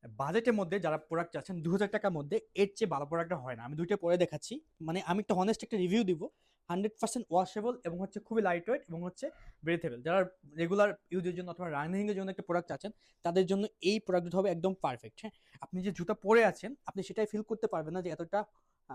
বাজেটের মধ্যে যারা প্রোডাক্ট চাচ্ছেন ২,০০০ টাকার মধ্যে এর চেয়ে ভালো প্রোডাক্টটা হয় না। আমি দুইটা পরে দেখাচ্ছি। মানে আমি একটা হনেস্ট একটা রিভিউ দিব। 100% ওয়াশেবল এবং হচ্ছে খুবই লাইট ওয়েট এবং হচ্ছে ব্রেথেবল। যারা রেগুলার ইউজের জন্য অথবা রানিং এর জন্য একটা প্রোডাক্ট চাচ্ছেন তাদের জন্য এই প্রোডাক্টটা হবে একদম পারফেক্ট। হ্যাঁ, আপনি যে জুতা পরে আছেন আপনি সেটাই ফিল করতে পারবেন না যে এতটা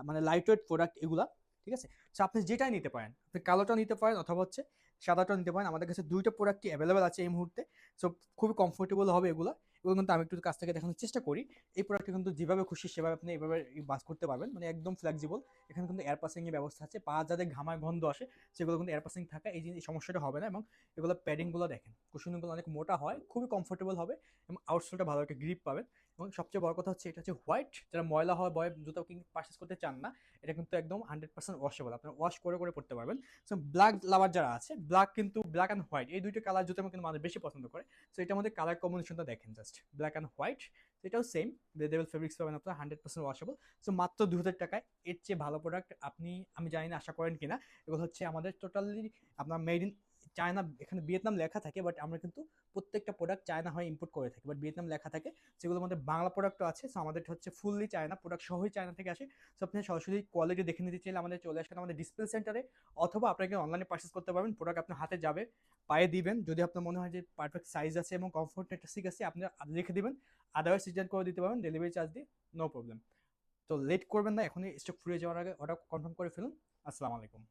মানে লাইট ওয়েট প্রোডাক্ট এগুলা। ঠিক আছে, সো আপনি যেটাই নিতে পারেন, আপনি কালোটা নিতে পারেন অথবা হচ্ছে সাদাটাও নিতে পারেন। আমাদের কাছে দুইটা প্রোডাক্টই অ্যাভেলেবেল আছে এই মুহূর্তে। সো খুবই কমফোর্টেবল হবে এগুলো। এগুলো কিন্তু আমি একটু কাছ থেকে দেখানোর চেষ্টা করি। এই প্রোডাক্টটা কিন্তু যেভাবে খুশি সেভাবে আপনি এভাবে বাস করতে পারবেন, মানে একদম ফ্লেক্সিবল। এখানে কিন্তু এয়ার পাসিং এর ব্যবস্থা আছে। পা যাদের ঘামার গন্ধ আসে সেগুলো কিন্তু এয়ার পাসিং থাকা এই জিনিস এই সমস্যাটা হবে না। এবং এগুলো প্যাডিংগুলো দেখেন, কুশনগুলো অনেক মোটা হয়, খুবই কমফোর্টেবল হবে এবং আউটসোলটা ভালো একটা গ্রিপ পাবেন। এবং সবচেয়ে বড় কথা হচ্ছে এটা হচ্ছে হোয়াইট। যারা ময়লা হয় বয় জুতা কিন্তু পারচেস করতে চান না, এটা কিন্তু একদম 100% ওয়াশেবল, আপনার ওয়াশ করে করে পড়তে পারবেন। সো ব্ল্যাক লাভার যারা আছে, ব্ল্যাক কিন্তু ব্ল্যাক অ্যান্ড হোয়াইট এই দুইটা কালার জুতো কিন্তু মানুষ বেশি পছন্দ করে। সো এটার মধ্যে কালার কম্বিনেশনটা দেখেন, জাস্ট ব্ল্যাক অ্যান্ড হোয়াইট। এটাও সেম ব্রেদেবল ফেব্রিক্স পাবেন আপনার 100% ওয়াশেবল। সো মাত্র ২,০০০ টাকায় এর চেয়ে ভালো প্রোডাক্ট আপনি আমি জানি না আশা করেন কিনা। এগুলো হচ্ছে আমাদের টোটালি আপনার মেড ইন চায়না, এখানে ভিয়েতনাম লেখা থাকে, বাট আমরা কিন্তু প্রত্যেকটা প্রোডাক্ট চায়না হয়ে ইম্পোর্ট করে থাকি, বাট ভিয়েতনাম লেখা থাকে। যেগুলোর মধ্যে বাংলা প্রোডাক্টও আছে। সো আমাদের হচ্ছে ফুললি চায়না প্রোডাক্ট সহই চায়না থেকে আসে। সো আপনি সরাসরি কোয়ালিটি দেখে নিতে চাইলে আমাদের চলে আসেন আমাদের ডিসপ্লে সেন্টারে, অথবা আপনাকে অনলাইনে পার্চেস করতে পারবেন। প্রোডাক্ট আপনার হাতে যাবে, পায়ে দিবেন, যদি আপনার মনে হয় যে পারফেক্ট সাইজ আছে এবং কমফোর্ট ঠিক আছে আপনি লিখে দিবেন। আদারওয়াইজ রিটার্ন করে দিতে পারবেন ডেলিভারি চার্জ দিয়ে, নো প্রবলেম। তো লেট করবেন না, এখনই স্টক ফুরিয়ে যাওয়ার আগে অর্ডার কনফার্ম করে ফেলুন। আসসালামু আলাইকুম।